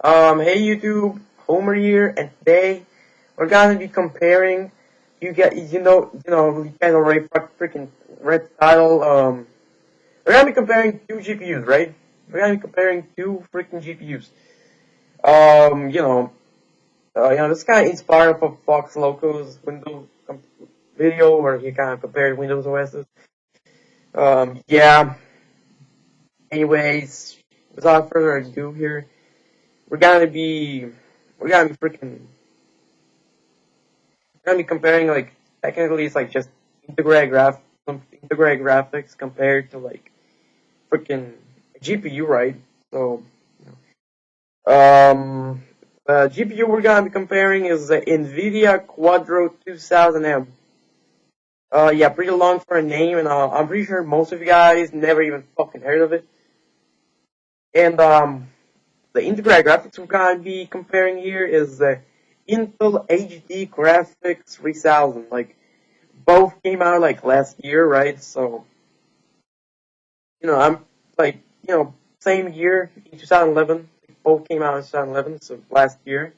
Hey YouTube, Homer here, and today we're gonna be comparing. You guys already freaking read the title. We're gonna be comparing two GPUs, right? We're gonna be comparing two freaking GPUs. This kind of inspired from Fox Loco's Windows video where he kind of compared Windows OSs. Yeah. Anyways, without further ado, here we're gonna be we're gonna be freaking gonna be comparing, like, technically it's like just integrated graphics compared to like freaking GPU, right? So the GPU we're gonna be comparing is the Nvidia Quadro 2000M. Yeah, pretty long for a name, and I'm pretty sure most of you guys never even fucking heard of it. And the integrated graphics we're gonna be comparing here is the Intel HD Graphics 3000. Like, both came out like last year, right? So, I'm like, same year in 2011. Both came out in 2011, so last year.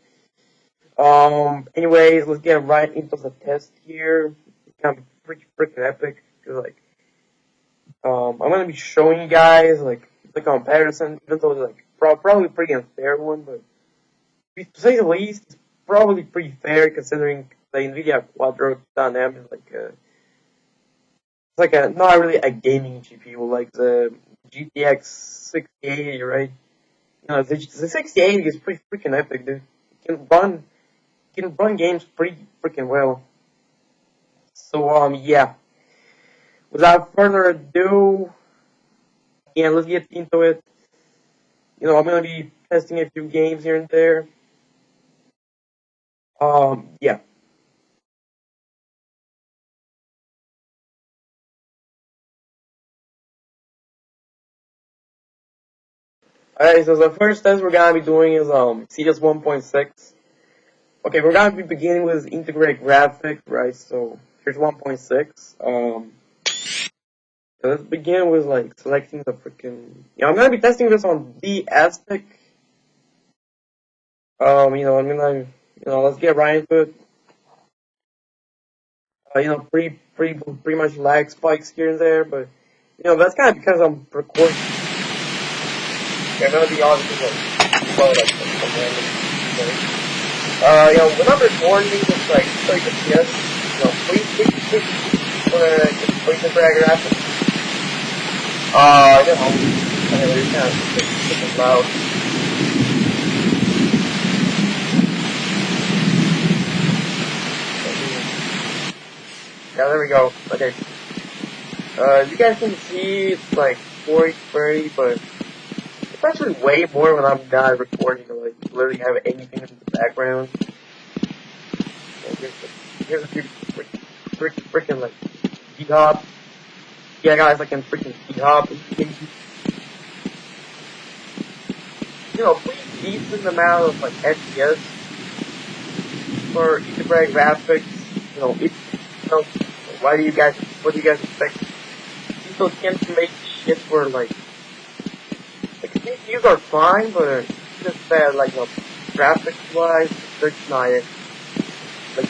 Anyways, let's get right into the test here. It's kind of pretty freaking epic. Cause like, I'm gonna be showing you guys like the comparison, even though it's like probably a pretty unfair one, but to say the least, it's probably pretty fair considering the Nvidia Quadro 2000M is like it's like not really a gaming GPU like the GTX 6080, right? The 6080 is pretty freaking epic, dude. It can run games pretty freaking well. So yeah. Without further ado, yeah, let's get into it. I'm gonna be testing a few games here and there. Yeah. Alright, so the first test we're gonna be doing is CS 1.6. Okay, we're gonna be beginning with integrated graphics, right? So here's 1.6. So let's begin with like selecting the freaking. I'm gonna be testing this on the Aztec. I'm gonna, let's get right into it. Pretty much lag spikes here and there, but that's kind of because I'm recording. I'm gonna be honest with some random thing. When I'm recording, it's like 30 FPS. Please please the graphics. They're kind of freaking loud. Yeah, there we go. Okay. You guys can see it's like 40/30, but it's actually way more when I'm not recording or like literally have anything in the background. Here's a few freaking like D-hop. Yeah, guys, I can freaking D-hop. Pretty decent amount of like FPS for integrated graphics. What do you guys expect? People tend to make shit for like CPUs are fine, but just that graphics wise, it's not it.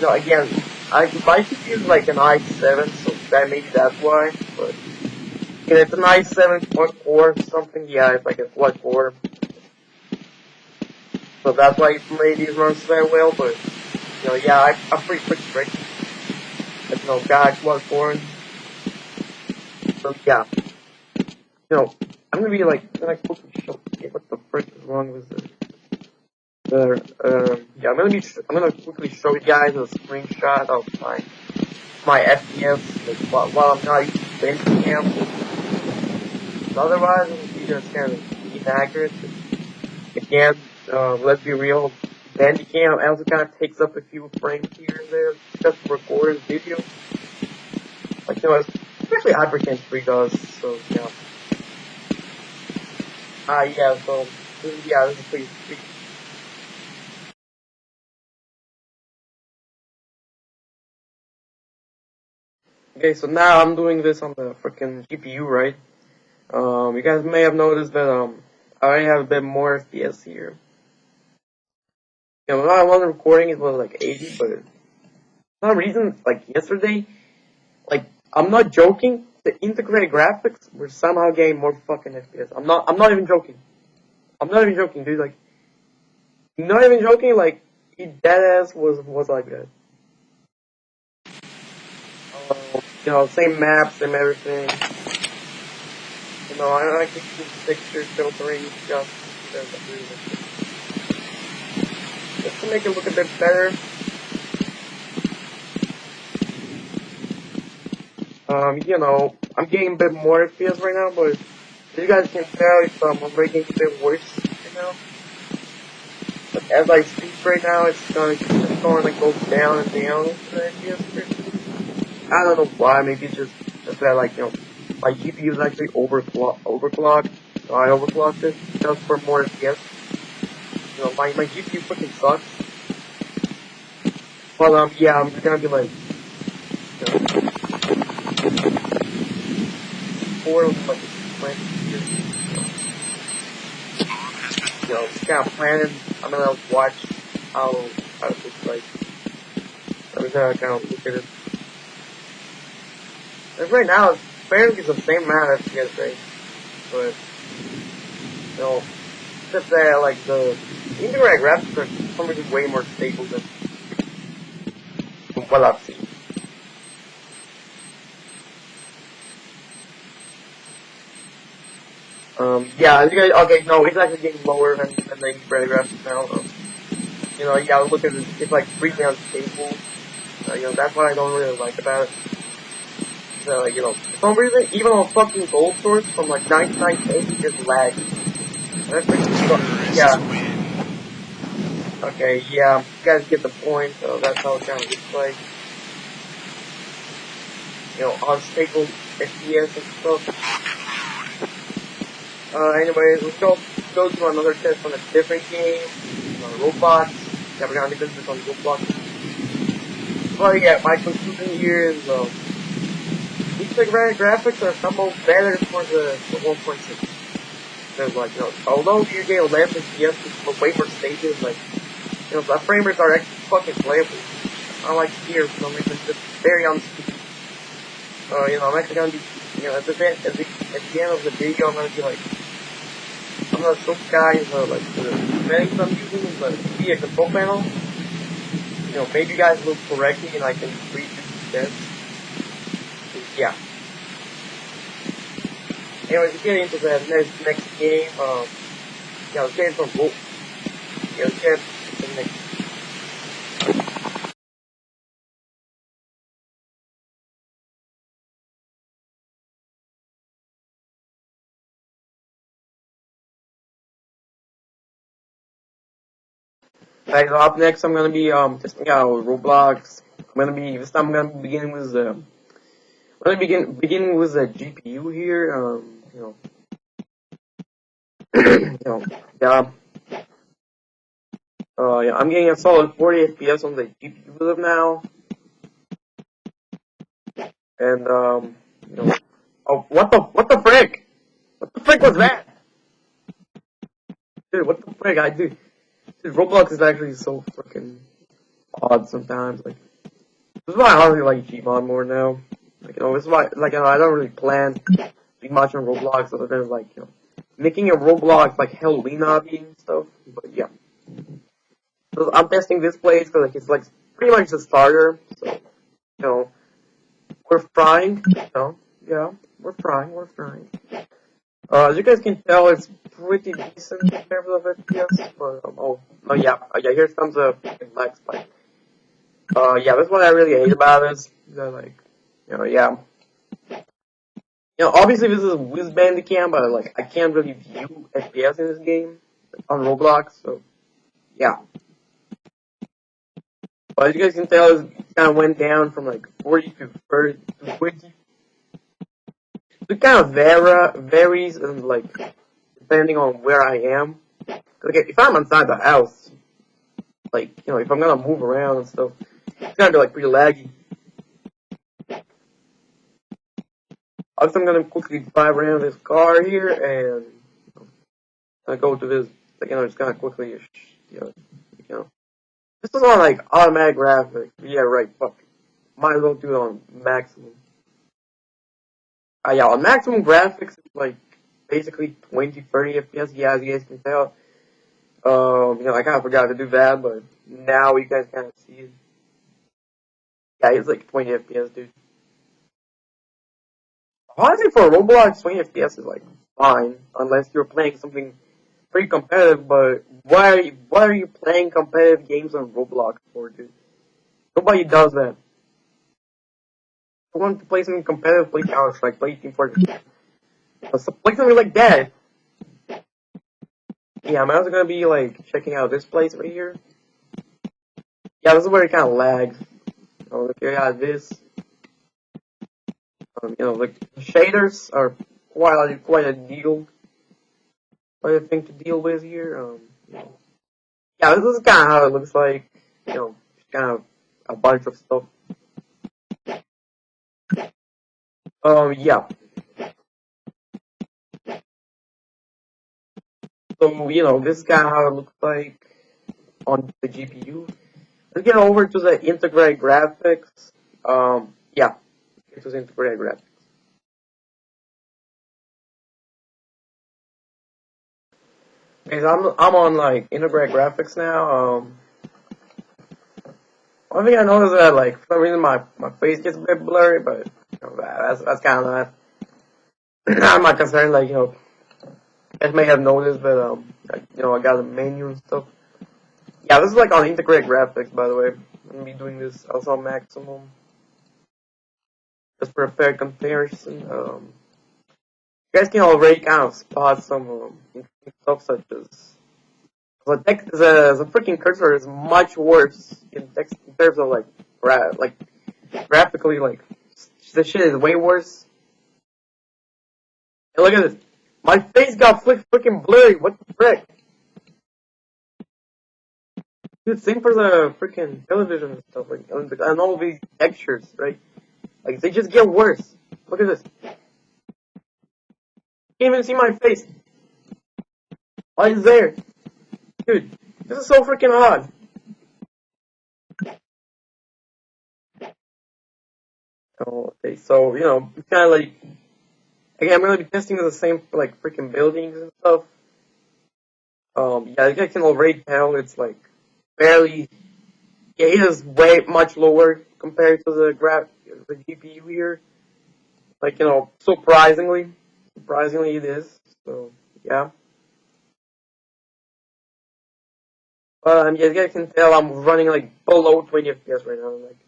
Like, again, my CPU is like an i7, so that maybe that's why. But it's an i7 quad core or something. Yeah, it's like a quad core, so that's why maybe it runs very well. But yeah, I'm pretty strict. God quad core. So yeah, I'm gonna be gonna quickly show what the frick is wrong with yeah, I'm gonna quickly show you guys a screenshot of my FPS while I'm not using Bandicam. Otherwise, it's just kind of inaccurate. Again, let's be real. Bandicam also kind of takes up a few frames here and there just to record video. Especially Hypercam 3 does. So yeah. Yeah. So yeah, this is pretty. Okay, so now I'm doing this on the freaking GPU, right? You guys may have noticed that I already have a bit more FPS here. You know, not one recording it was like 80, but for some reason, like yesterday, like I'm not joking, the integrated graphics were somehow getting more fucking FPS. I'm not even joking. I'm not even joking, dude. Like, not even joking. Like, it deadass was like that. You know, same map, same everything. You know, I like to keep texture filtering just to make it look a bit better. You know, I'm getting a bit more FPS right now, but you guys can tell if I'm breaking a bit worse right now. Like, as I speak right now, it's going to go down and down with the FPS. I don't know why, maybe it's just that, like, you know, my GPU is actually overclocked, so I overclocked it just for more FPS. You know, my GPU fucking sucks. But, yeah, I'm just gonna be like, you know, four of like, you know, just kind of planning. I'm gonna watch how it looks like. I'm just gonna kind of look at it. And right now, it's apparently the same amount as yesterday, but, you know, except that, like, the integrated graphics are for some reason way more stable than what I've seen. Yeah, you guys, okay, no, it's actually getting lower than the integrated graphics now. You know, you gotta look at it, it's like really unstable. You know, that's what I don't really like about it. So, like, you know, for some reason, even on fucking gold source from like 1998, it just lags. That's pretty cool. Yeah. Okay, yeah, you guys get the point, so that's how it kind of looks like. You know, unstable FPS and stuff. Anyways, let's go to another test on a different game, ROBLOX. Yeah, we're gonna do this on ROBLOX. Well, yeah, my conclusion here is, integrated graphics are somehow better for the 1.6. Because, like, you know, although you get less FPS, it's way more stable, like, you know, the frame rates are actually fucking playable. Unlike here, for some reason, it's just very unstable. You know, I'm actually gonna be, you know, at the end of the video, I'm gonna be like, I'm gonna show guys, like, the settings I'm using in the media control panel. You know, maybe you guys will correct me and I can redo this. Yeah. Anyways, to get into the next game, yeah, let's get into the yeah, let's get into the next. Alright, so up next I'm gonna be testing out ROBLOX. This time I'm gonna be beginning with beginning with the GPU here. You know, you know, yeah. Yeah, I'm getting a solid 40 FPS on the GPU as of now, and you know, oh, what the frick? What the frick was that? Dude, what the frick? Dude, ROBLOX is actually so freaking odd sometimes. Like, this is why I honestly like Gmod more now. Like, you know, this is why, like, you know, I don't really plan too much on ROBLOX other than, like, you know, making a ROBLOX, like, Halloween hobby and stuff. But, yeah. So I'm testing this place because, like, it's, like, pretty much the starter. So, you know, we're frying. You know, yeah, we're frying. As you guys can tell, it's pretty decent in terms of FPS. But, yeah, here comes a lag spike. Yeah, that's what I really hate about it. That, like, you know, yeah. You know, obviously this is a whiz bandicam, but like I can't really view FPS in this game on ROBLOX, so yeah. But as you guys can tell, it kind of went down from like 40 to 30 to 20. So it kind of varies and like depending on where I am. Okay, if I'm inside the house, like, you know, if I'm gonna move around and stuff, it's gonna be like pretty laggy. Also, I'm gonna quickly drive around this car here and I go to this, like, you know, just kind of quickly, you know. This is on like automatic graphics. Yeah, right. Fuck. Might as well do it on maximum. Yeah, on maximum graphics, it's like basically 20, 30 FPS. Yeah, as you guys can tell. I kind of forgot to do that, but now you guys kind of see it. Yeah, it's like 20 FPS, dude. Honestly, for Roblox, 20 FPS is like fine, unless you're playing something pretty competitive. But why are you playing competitive games on Roblox for, dude? Nobody does that. If you want to play something competitive, play Counter-Strike, play Team Fortress. So play something like that. Yeah, I'm also gonna be like checking out this place right here. Yeah, this is where it kind of lags. Look here, yeah, this. Like the shaders are quite a deal, quite a thing to deal with here. Yeah, this is kind of how it looks like. Kind of a bunch of stuff. Yeah. So this is kind of how it looks like on the GPU. Let's get over to the integrated graphics. Yeah, it was integrated graphics. Okay, so I'm on like integrated graphics now. One thing I noticed that like for some reason my face gets a bit blurry, but that's kind of not. I'm not concerned. Like you guys may have noticed that I got a menu and stuff. Yeah, this is like on integrated graphics, by the way. I'm gonna be doing this also on maximum, just for a fair comparison. You guys can already kind of spot some interesting stuff such as the freaking cursor is much worse in text in terms of like graphically like this shit is way worse. And look at this, my face got freaking blurry. What the frick? Dude, same for the freaking television and stuff like and all these textures, right? Like they just get worse. Look at this. Can't even see my face. Why is there? Dude, this is so freaking odd. Oh, okay, so it's kind of like again, I'm gonna be testing the same like freaking buildings and stuff. Yeah, I can already tell it's like barely. Yeah, it is way much lower compared to the GPU here. Like surprisingly it is. So yeah. Yeah, as you guys can tell, I'm running like below 20 FPS right now. Like,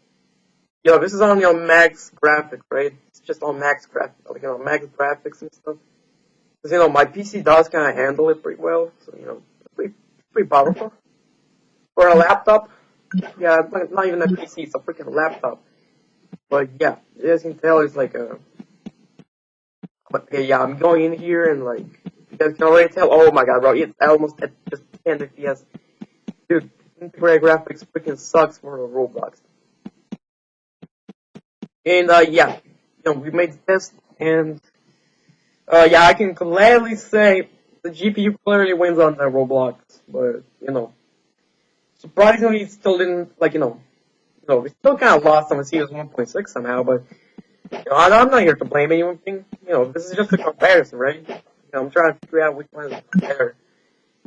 this is only on max graphics, right? It's just on max graphics, like max graphics and stuff. Because my PC does kind of handle it pretty well, so it's pretty powerful for a laptop. Yeah, it's not even a PC; it's a freaking laptop. But yeah, as you guys can tell, it's like a. But okay, yeah, I'm going in here and like you guys can already tell. Oh my god, bro, it's almost at just 10 FPS. Dude, integrated graphics freaking sucks for Roblox. And yeah, we made the test, and yeah, I can gladly say the GPU clearly wins on the Roblox, but surprisingly, it still didn't we still kind of lost on the CS 1.6 somehow. But I'm not here to blame anything. This is just a comparison, right? I'm trying to figure out which one is better,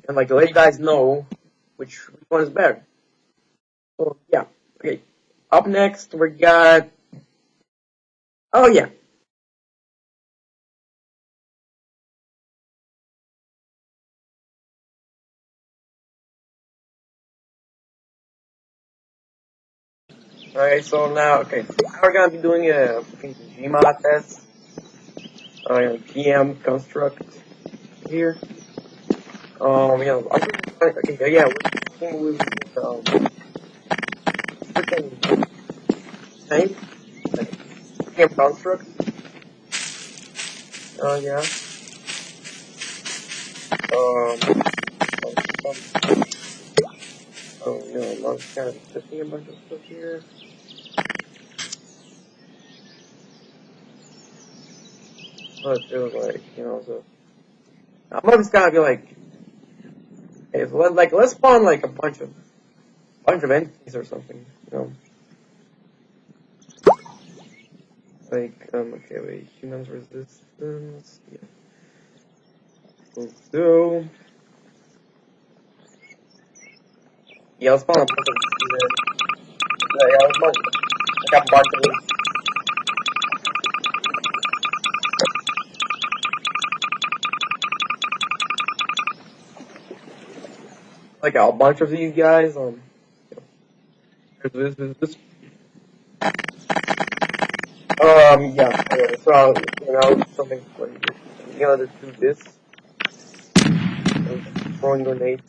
and like to let you guys know which one is better. So yeah, okay. Up next, we got. Oh yeah. Alright, so now, okay, so now we're gonna be doing a fucking Gmod test. GM construct here. I'm okay, yeah, we're working with freaking same, like, GM construct. Yeah. Um, I'm kind of testing a bunch of stuff here. What it feels like, so. I'm just gonna be like, okay, so let's spawn like a bunch of bunch of entities or something, you know. Like, okay, wait, humans resistance, yeah. So, yeah, let's spawn a bunch of, yeah, let's spawn, like a bunch of them. Like a bunch of these guys, this, yeah, okay, so, you know, something like, you know, just do this, throwing grenades.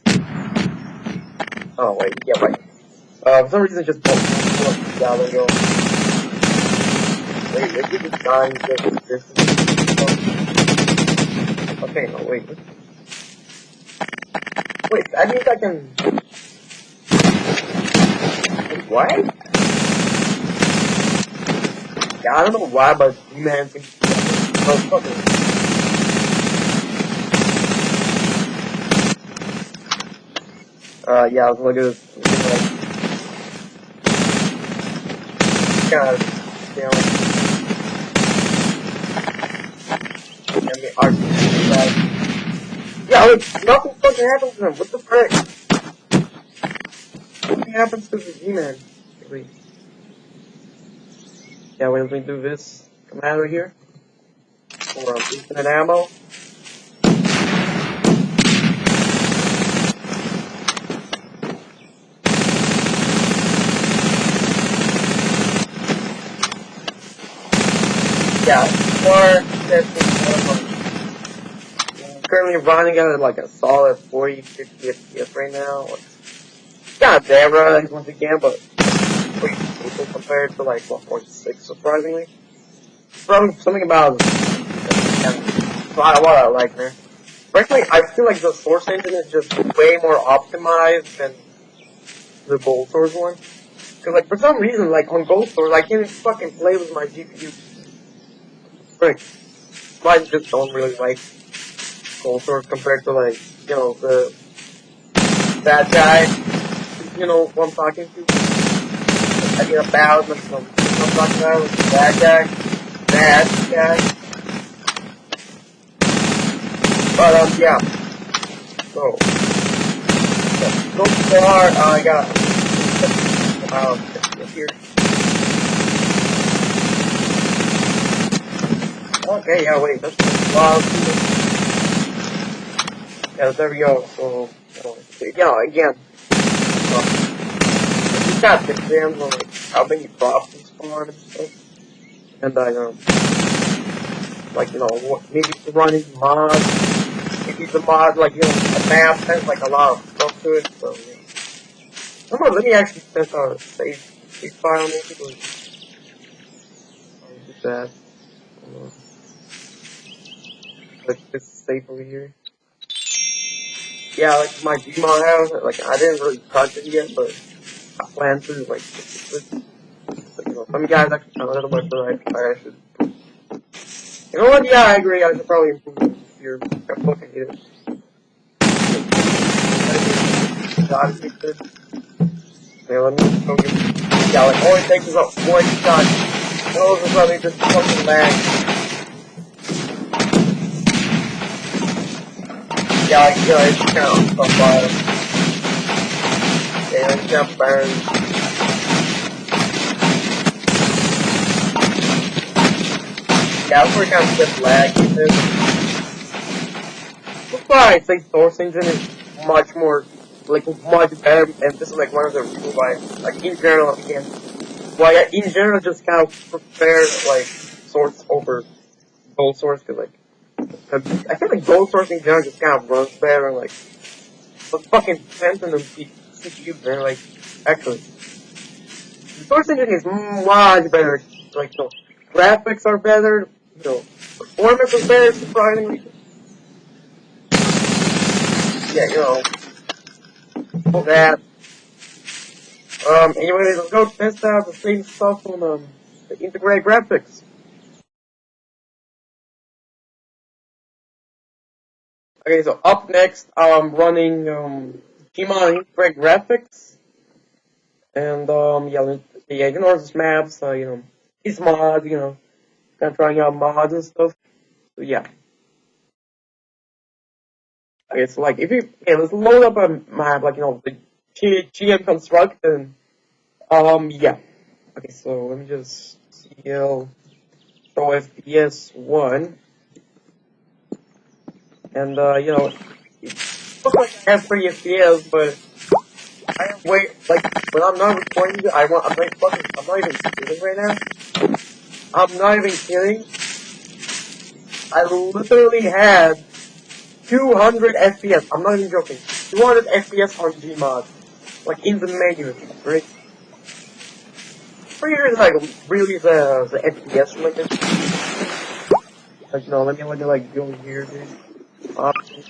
Oh, wait, yeah, right. For some reason, it just, yeah, there you go. Wait, if you just dying, this, okay, no, wait. Wait, that means I can, what? Yeah, I don't know why, but man seems to be yeah, look at this. Kind of, you know, I mean, yeah, look, nothing fucking happens to him. What the frick? Nothing happens to the G-Man. Wait. Yeah, wait, let me do this. Come out of here. For infinite ammo. Yeah, I'm currently running at like a solid 40, 50 FPS right now. It's not that right once again, but pretty stable compared to like 1.6 surprisingly. Probably something about what I like there. Frankly, I feel like the Source engine is just way more optimized than the Gold Source one. Cause like for some reason, like on Gold Source, I can't fucking play with my GPU. Frick. I just don't really like Gold Source compared to like, you know, that guy, you know, who I'm talking to. I mean, about like, I'm talking about like, that guy. But yeah. So far, I got here. Okay, yeah, wait, that's yeah, there we go. So, yeah, again, you got the exams on like how many props you spawn and stuff, and like maybe running mods, maybe the mod like a map has like a lot of stuff to it. So, yeah. Come on, let me actually set a save file maybe. Or do that. Like this safe over here. Yeah, like my Gmod house, like I didn't really touch it yet, but I plan to. Like, some guys actually found out about it. I should. You know what? Yeah, I agree. I should probably improve it here. I'm looking at it. God, it's good. Yeah, let me go get. Yeah, like all it takes is a one shot. Those are probably just fucking lag. Yeah, like, it's kind of stuff by it. Yeah, it's kind of burn. Yeah, that's where it kind of gets laggy. That's why I say Source Engine is much more, like, much better, and this is like one of the reasons why, like, in general, again, why I, in general, just kind of prefer, like, Source over Gold Source, because, like, I feel like Gold Source in general just kind of runs better, and, like, the fucking Phantom and CPU, man, like, actually, the Source Engine is much better, like, graphics are better, performance is better, surprisingly, yeah, all that. Anyway, let's go test out the same stuff on, the integrated graphics. Okay, so up next, running, Gmod integrated graphics. And yeah, ignore these maps. These mods. Kind of trying out mods and stuff. So yeah. Okay, so like if you let's load up a map like the GM construct and yeah. Okay, so let me just CL show FPS 1 and it looks like I have 3 FPS, but I have when I'm not recording it, I'm not even kidding right now. I'm not even kidding. I literally had 200 FPS. I'm not even joking. 200 FPS on Gmod, like in the menu, right? Pretty sure like really the FPS limit. Like no, let me like go here, dude. Options.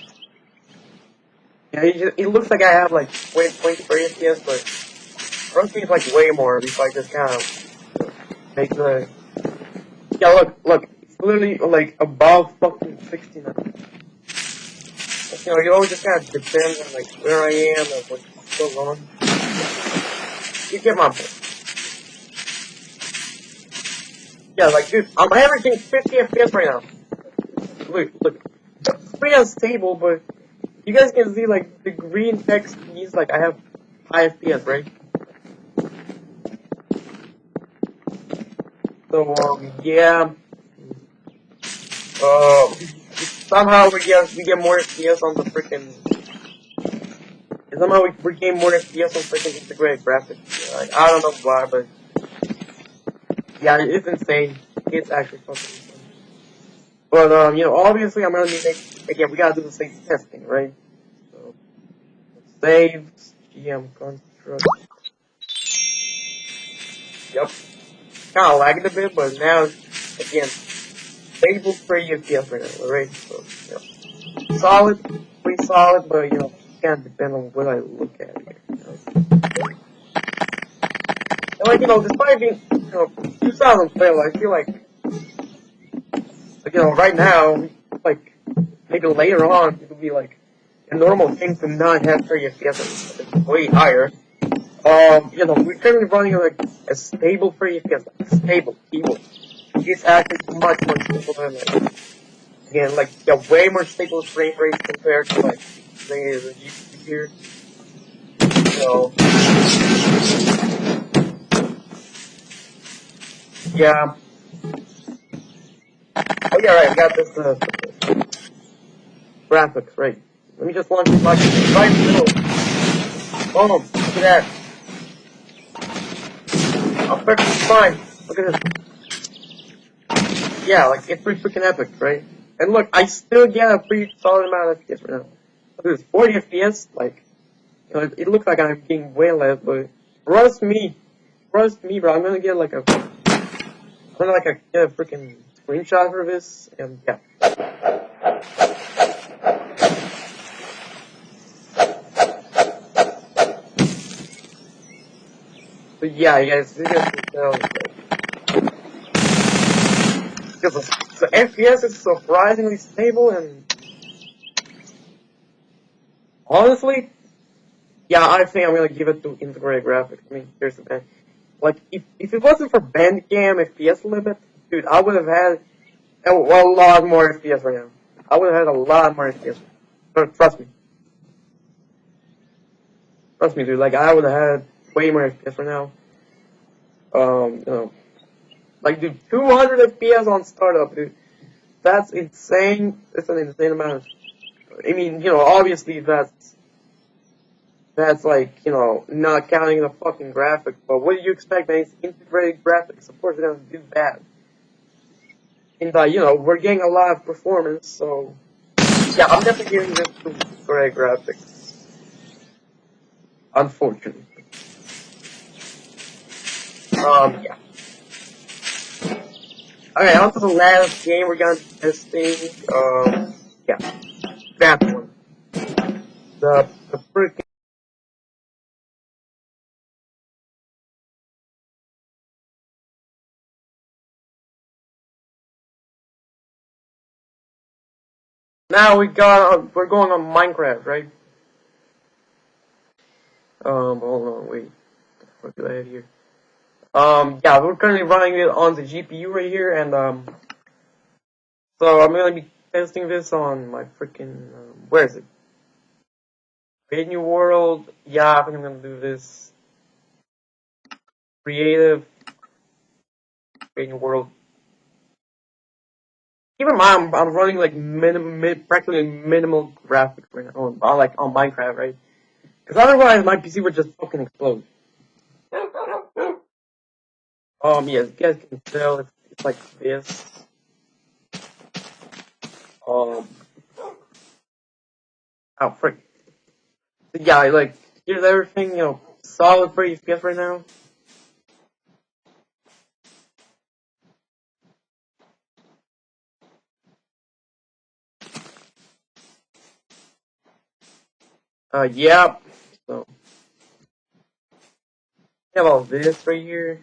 Yeah, it looks like I have like 23 FPS, but trust me, it's like way more if I just kind of make the. Yeah, look, it's literally like above fucking 69. It always just kind of depends on like where I am and what's going on. You get my point. Yeah, like dude, I'm averaging 50 FPS right now. Look, it's pretty unstable, but you guys can see like the green text means like I have high FPS, right? So yeah, somehow we get more FPS on the freaking. Somehow we gain more FPS on freaking integrated graphics. Yeah, like, I don't know why, but yeah, it's insane. It's actually fucking insane. But obviously I'm gonna need again. We gotta do the same testing, right? So save GM construct. Yep, kind of lagging a bit, but now again, stable 3 FPS right now, right? So yeah, solid, pretty solid, but can't depend on what I look at here. And like despite being 2012, I feel like right now, like maybe later on, it would be like a normal thing to not have 30 FPS. It's way higher. We're currently running like a stable 30 FPS, like stable keyboard. It's actually much more stable than again, like way more stable frame rate compared to like the GPU here. So yeah. Oh yeah, right. I got this graphics right. Let me just launch it like right in the middle. Boom! Look at that. Oh, perfectly fine. Look at this. Yeah, like it's pretty freaking epic, right? And look, I still get a pretty solid amount of FPS right now. Look at this, 40 FPS. Like, it looks like I'm getting way less, but trust me, bro. I'm gonna get like get a freaking screenshot for this, and yeah. But yeah, you guys can tell. Because the FPS is surprisingly stable, and honestly, yeah, I think I'm gonna give it to integrated graphics. I mean, here's the thing. Like, if it wasn't for Bandcam FPS limit, dude, I would have had a lot more FPS right now. I would have had a lot more FPS. But trust me. Trust me, dude. Like, I would have had way more FPS right now. Like, dude, 200 FPS on startup, dude. That's insane. It's an insane amount. I mean, obviously that's like, not counting the fucking graphics. But what do you expect, man? It's integrated graphics. Of course, they're gonna do that. And we're getting a lot of performance, so yeah, I'm definitely giving this to integrated graphics. Unfortunately. Yeah. Okay, on to the last game we're gonna be testing. Yeah, that one. The freaking. Now we're going on Minecraft, right? Hold on, wait. what do I have here? Yeah, we're currently running it on the GPU right here, and so I'm gonna be testing this on my freaking where is it? Create new world. Yeah, I think I'm gonna do this. Creative. Create new world. Keep in mind, I'm running like practically minimal graphics right now on Minecraft, right? Because otherwise my PC would just fucking explode. Yes, you guys can tell it's like this. Um, oh frick. Yeah, like here's everything, solid for FPS right now. Yeah. So we have all this right here.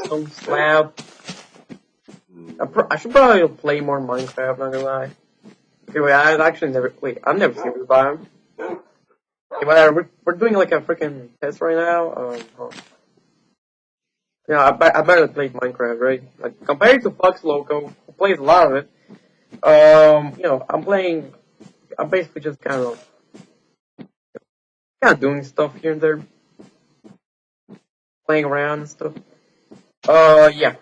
Some slab. I should probably play more Minecraft, not gonna lie. Okay, wait, I've never seen this biome. Okay, whatever, we're doing like a freaking test right now. I barely played Minecraft, right? Like, compared to Fox Loco, who plays a lot of it, I'm basically just kind of doing stuff here and there, playing around and stuff. Yeah.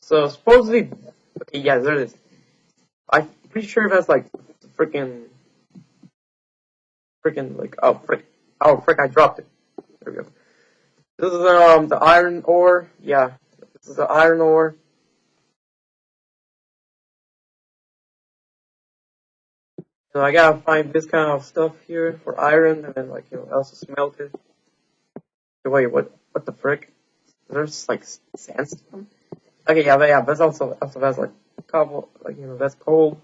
So, supposedly, okay, yeah, there it is. I'm pretty sure that's like freaking, like, oh, frick, I dropped it. There we go. This is, the iron ore, yeah, this is the iron ore. So I gotta find this kind of stuff here for iron, and then like also smelt it. Wait, what the frick? There's like sandstone. Okay, yeah, that's also that's like cobble, like that's coal.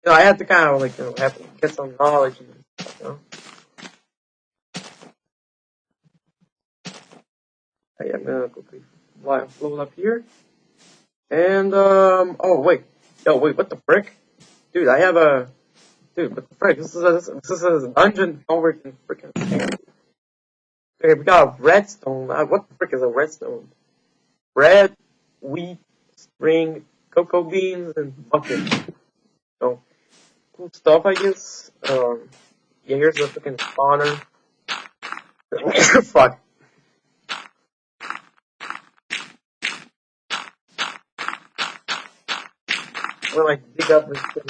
I had to kind of like have to get some knowledge. Okay, I'm gonna quickly float up here, and oh wait, what the frick, dude? I have a dude. What the frick? This is a dungeon over in freaking sand. Okay, we got redstone. What the frick is a redstone? Bread, wheat, string, cocoa beans, and bucket. So, cool stuff, I guess. Yeah, here's the freaking spawner. Fuck. I'm gonna like dig up this thing.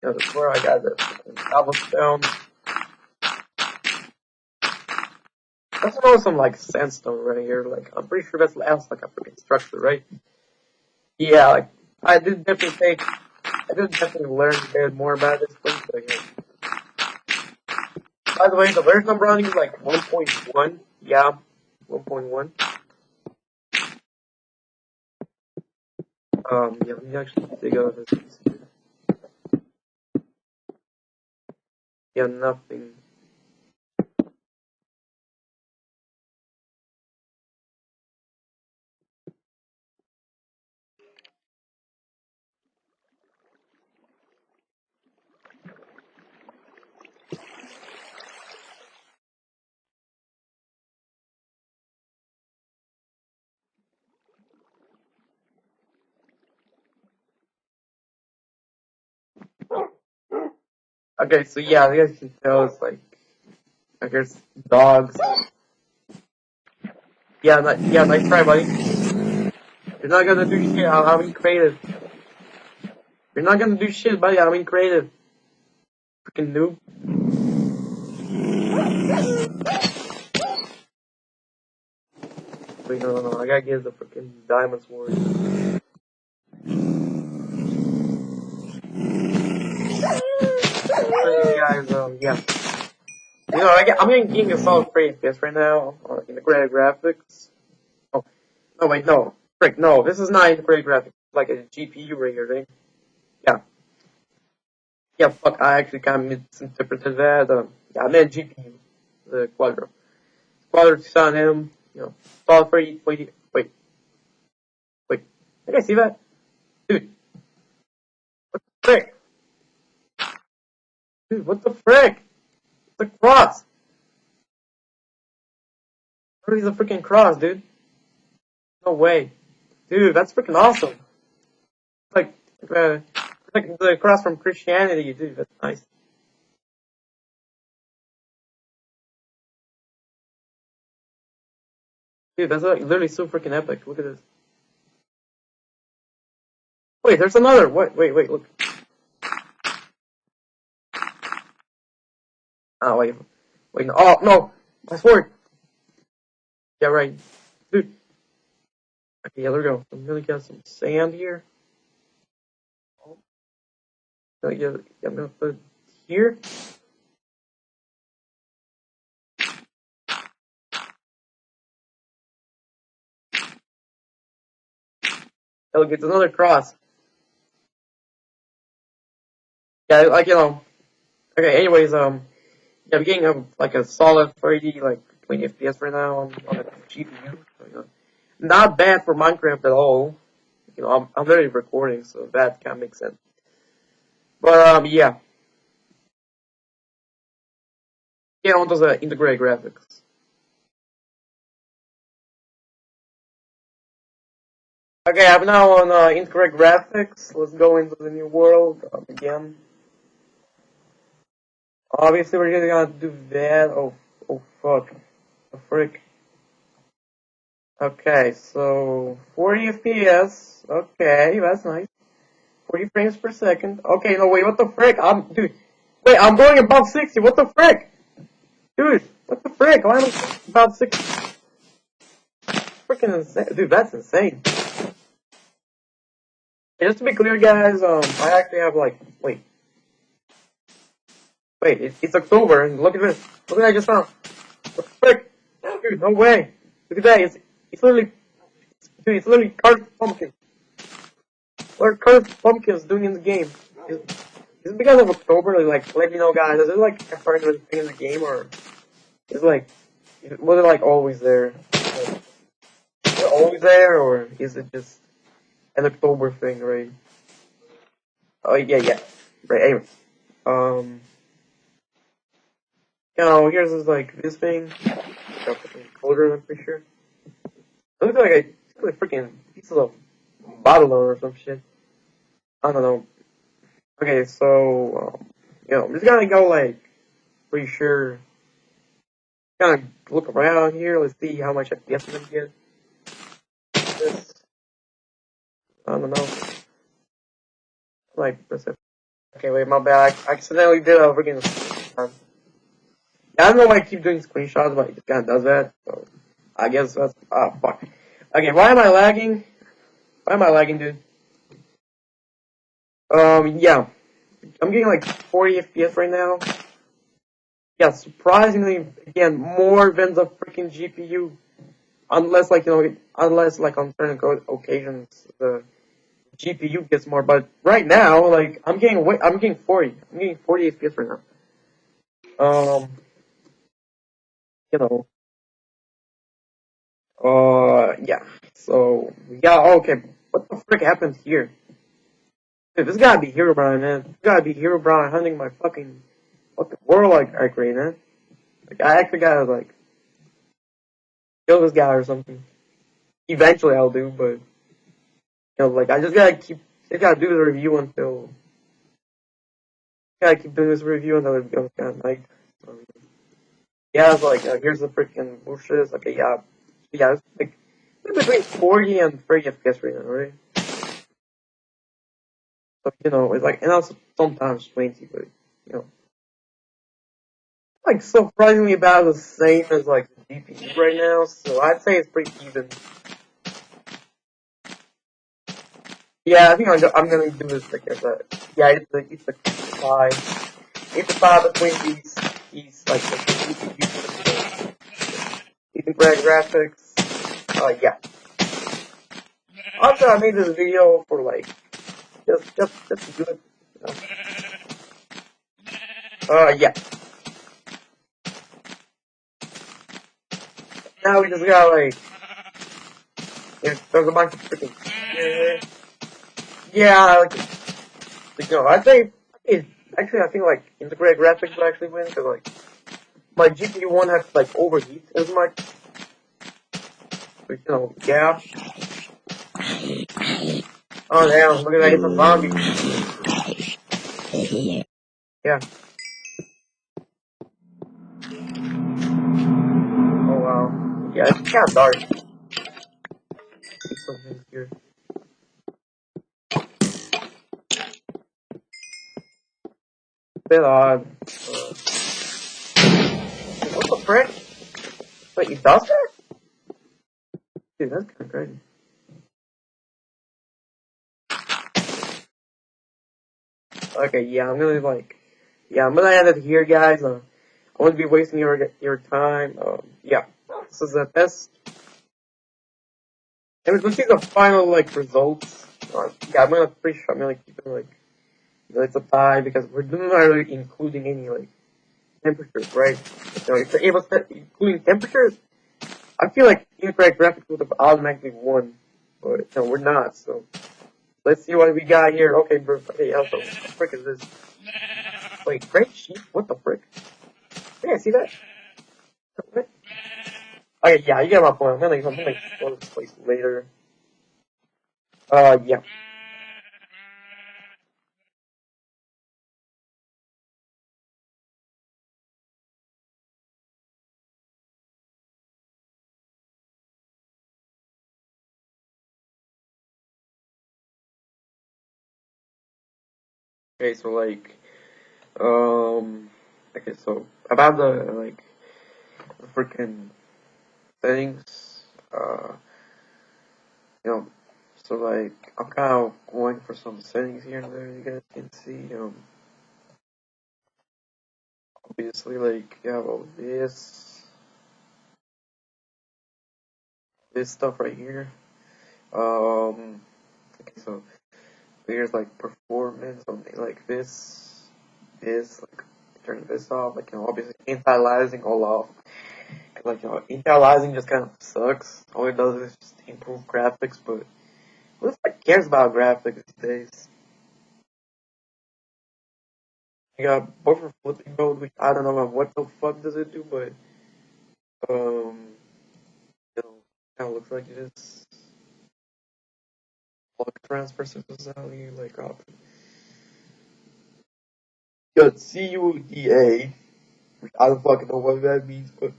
That's where I got the freaking cobblestone. That's also some like sandstone right here. Like, I'm pretty sure that's like a freaking structure, right? Yeah, like, I did definitely learn a bit more about this place. But, by the way, the version I'm running is like 1.1. Yeah, 1.1. Yeah, let me actually dig out this. Yeah, nothing. Okay, so yeah, I guess you can tell it's like, I guess, dogs. Yeah, nice try, buddy. You're not gonna do shit, I'm being creative. You're not gonna do shit, buddy, I'm being creative. Freaking noob. Wait, no, I gotta get the freaking diamond sword. Hey guys, yeah. I'm getting a solid frame FPS right now, in the integrated graphics. Oh, no, wait, no. Frick, no, this is not integrated graphics. It's like a GPU right here, right? Yeah. Yeah, fuck, I actually kind of misinterpreted that. Yeah, I meant GPU, the quadro. Quadro to on him, solid frame, wait. Did I see that? Dude, frick. Dude, what the frick? It's a cross. He's a freaking cross, dude. No way. Dude, that's freaking awesome. Like, like the cross from Christianity, dude. That's nice. Dude, that's like literally so freaking epic. Look at this. Wait, there's another. What? Wait, look. Oh, wait. No. Oh, no. My sword. Yeah, right. Dude. Okay, yeah, there we go. I'm gonna get some sand here. Yeah, I'm gonna put it here. Oh, look, it's another cross. Yeah, like, okay, anyways, yeah, I'm getting like a solid 30, like 20 FPS right now on the GPU. So, not bad for Minecraft at all. I'm already recording, so that kind of makes sense. But yeah, get on to the integrated graphics. Okay, I'm now on integrated graphics. Let's go into the new world again. Obviously, we're just gonna do that. Oh fuck, oh, frick. Okay, so 40 FPS. Okay, that's nice. 40 frames per second. Okay, no wait, what the frick? Dude. Wait, I'm going above 60. What the frick? Dude, what the frick? Why am I about 60? Freaking insane. Dude, that's insane. Hey, just to be clear, guys, I actually have like, wait, it's October, and look at this. Look at that I just found. What the frick? Dude, no way. Look at that. It's literally, dude, it's literally carved pumpkin. What are carved pumpkins doing in the game? Is it because of October? Like, let me know, guys. Is it like a part of the thing in the game, or is it like, was it like always there? Like, is it always there, or is it just an October thing, right? Oh yeah. Right. Anyway, here's this, like this thing. Colder, I'm pretty sure. It looks like a freaking piece of bottle or some shit. I don't know. Okay, so I'm just gonna go like pretty sure. Kind of look around here. Let's see how much FPS I'm gonna get. This, I don't know. Like, okay, wait, my bad. I accidentally did a freaking. I don't know why I keep doing screenshots, but it just kind of does that. So I guess that's fuck. Okay, why am I lagging? Why am I lagging, dude? Yeah, I'm getting like 40 FPS right now. Yeah, surprisingly, again, more than the freaking GPU. Unless like on certain occasions the GPU gets more. But right now, like I'm getting 40. I'm getting 40 FPS right now. You know. Yeah. So, yeah, okay. What the frick happened here? Dude, this gotta be Herobrine, man. This gotta be Herobrine hunting my fucking world like create, man. Like, I actually gotta, like, kill this guy or something. Eventually I'll do, but, like, I just gotta do the review until, gotta keep doing this review until it becomes kind of night. Yeah, it's like, here's the freaking bushes. Okay, yeah, it's like, between 40 and 30 FPS right now, right? So, it's like, and also sometimes 20, but, like surprisingly about the same as like the GPU right now, so I'd say it's pretty even. Yeah, I think I'm gonna do this like as a, yeah, it's the 5 between these like the GPU, these graphics, yeah. Also, I made this video for like, just to do it, yeah. Now we just got like, there's a bunch of freaking, yeah, I'd say, actually, I think like integrated graphics would actually win because like my GPU won't have to like overheat as much. but you know, yeah. Oh damn, look at that, it's a zombie. Yeah. Oh wow. Yeah, it's kind of dark. See something here. Bit odd. What the frick? Wait, he does that? Dude, that's kind of crazy. Okay, yeah, I'm gonna end it here, guys. I won't be wasting your time. Yeah, this is a test. And we'll see the final like results. Yeah, I'm gonna pretty sure I'm gonna keep it like it's a tie because we're not really including any like temperatures, right? So if we're able to including temperatures, I feel like incorrect graphics would have automatically won, but no, we're not. So let's see what we got here. Okay, bro. Okay, also, what the frick is this? Wait, great sheep? What the frick? Yeah, see that? What? Okay, yeah, you get my point. I'm gonna explore this place later. Yeah. Okay, so like, okay, so about the like freaking settings, you know, so like I'm kind of going for some settings here and there. You guys can see, obviously like you have all this stuff right here. Okay, so there's like performance, something like this, like turn this off, like obviously anti-aliasing all off. Like anti-aliasing just kind of sucks. All it does is just improve graphics, but who the fuck cares about graphics these days? You got buffer flipping mode, which I don't know what the fuck does it do, but um, kind of looks like it is. Block transfer personality, like got CUDA, which I don't fucking know what that means, but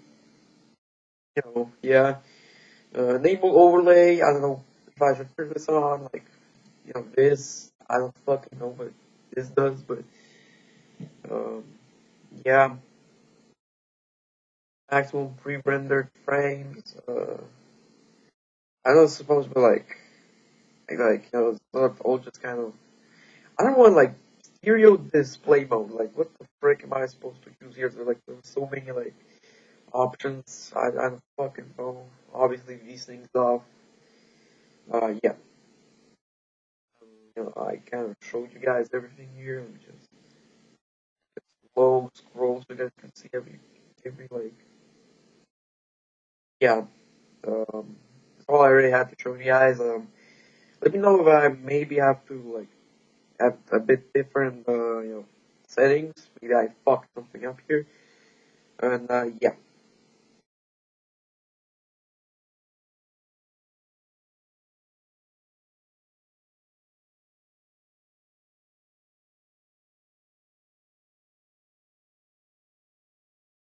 yeah. Enable overlay, I don't know if I should turn this on, like, this, I don't fucking know what this does, but, um, yeah, maximum pre-rendered frames, I know it's supposed to be it's sort of all just kind of, I don't want, like, stereo display mode, like, what the frick am I supposed to use here? There's so many, like, options, I don't fucking know, obviously these things off, yeah. I kind of showed you guys everything here. Let me just slow scroll so you guys can see every like, yeah. That's all I really had to show you guys. Let me know if I maybe have to like have a bit different settings. Maybe I fucked something up here. And yeah.